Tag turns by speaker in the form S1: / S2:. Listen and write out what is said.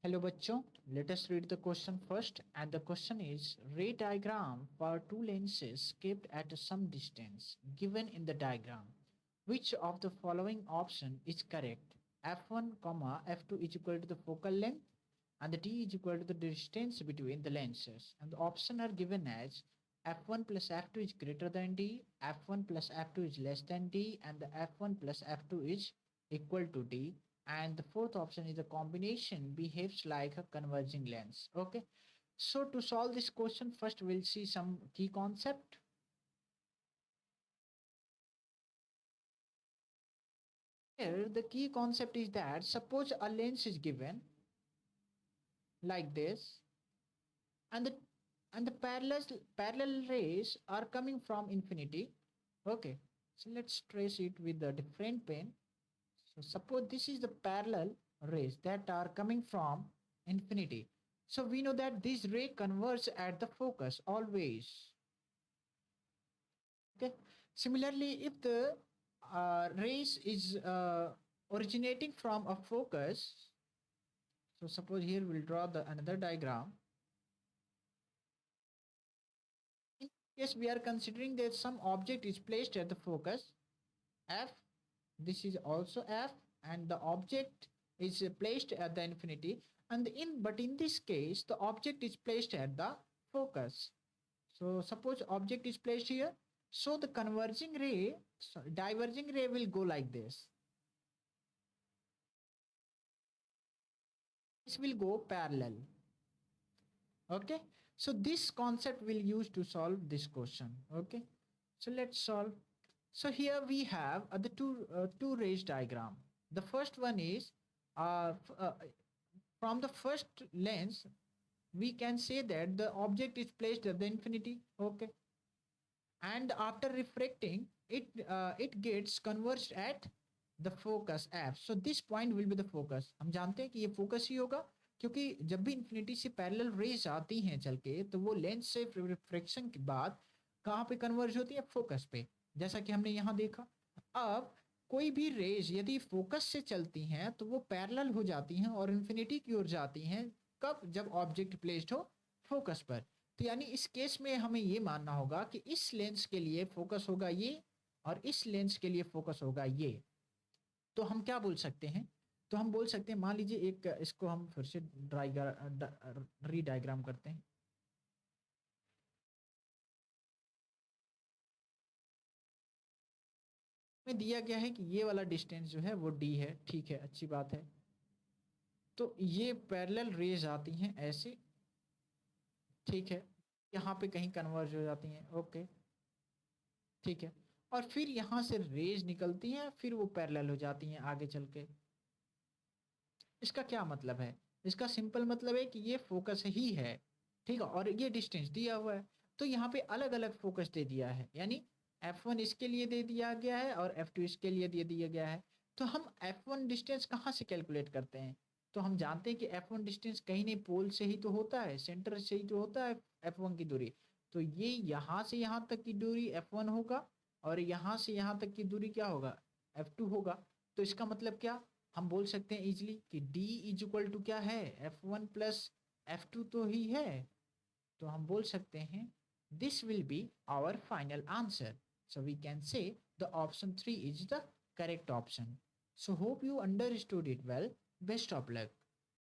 S1: Hello bachcho, let us read the question first, and the question is ray diagram for two lenses kept at some distance given in the diagram. Which of the following option is correct? f1, f2 is equal to the focal length and the d is equal to the distance between the lenses. And the option are given as f1 plus f2 is greater than d, f1 plus f2 is less than d, and the f1 plus f2 is equal to d, and the fourth option is the combination behaves like a converging lens. Okay, so to solve this question, first we'll see some key concept. Here the key concept is that suppose a lens is given like this, and the parallel rays are coming from infinity. Okay, so let's trace it with a different pen. So suppose this is the parallel rays that are coming from infinity. So we know that this ray converges at the focus always. Okay. Similarly, if the rays is originating from a focus, so suppose here we'll draw the another diagram. In case we are considering that some object is placed at the focus F, this is also F, and the object is placed at the infinity, and in this case the object is placed at the focus. So suppose object is placed here, so the converging ray, sorry, diverging ray will go like this. This will go parallel. Okay, so this concept will use to solve this question. Okay, so let's solve. So here we have the two rays diagram. The first one is uh, f- uh, from the first lens we can say that the object is placed at the infinity. Okay, and after refracting it gets converged at the focus f. So this point will be the focus. हम जानते हैं कि ये focus ही होगा, क्योंकि जब भी infinity से पैरेलल रेज आती हैं चल के, तो वो लेंस से रिफ्रेक्शन के बाद कहाँ पे कन्वर्ज होती है? फोकस पे, जैसा कि हमने यहाँ देखा. अब कोई भी रेज यदि फोकस से चलती हैं तो वो पैरेलल हो जाती हैं और इंफिनिटी की ओर जाती हैं. कब? जब ऑब्जेक्ट प्लेस्ड हो फोकस पर. तो यानी इस केस में हमें ये मानना होगा कि इस लेंस के लिए फोकस होगा ये और इस लेंस के लिए फोकस होगा ये. तो हम क्या बोल सकते हैं? तो हम बोल सकते हैं, मान लीजिए एक इसको हम फिर से री डायग्राम करते हैं. में दिया गया है कि ये वाला डिस्टेंस जो है वो डी है. ठीक है, अच्छी बात है. तो ये पैरेलल रेज आती हैं ऐसे. ठीक है, यहाँ पे कहीं कन्वर्ज हो जाती हैं. ओके, ठीक है. और फिर यहाँ से रेज निकलती हैं, फिर वो पैरेलल हो जाती हैं आगे चल के. इसका क्या मतलब है? इसका सिंपल मतलब है कि ये फोकस ही है. ठीक है, और ये डिस्टेंस दिया हुआ है. तो यहाँ पे अलग अलग फोकस दे दिया है, यानी f1 इसके लिए दे दिया गया है और f2 इसके लिए दे दिया गया है. तो हम f1 डिस्टेंस कहाँ से कैलकुलेट करते हैं? तो हम जानते हैं कि f1 डिस्टेंस कहीं नहीं, पोल से ही तो होता है, सेंटर से ही तो होता है f1 की दूरी. तो ये यहाँ से यहाँ तक की दूरी f1 होगा और यहाँ से यहाँ तक की दूरी क्या होगा? f2 होगा. तो इसका मतलब क्या? हम बोल सकते हैं इजिली कि d इज इक्वल टू क्या है? f1 प्लस f2 तो ही है. तो हम बोल सकते हैं this will be our final answer. So we can say the option 3 is the correct option. So hope you understood it well. Best of luck.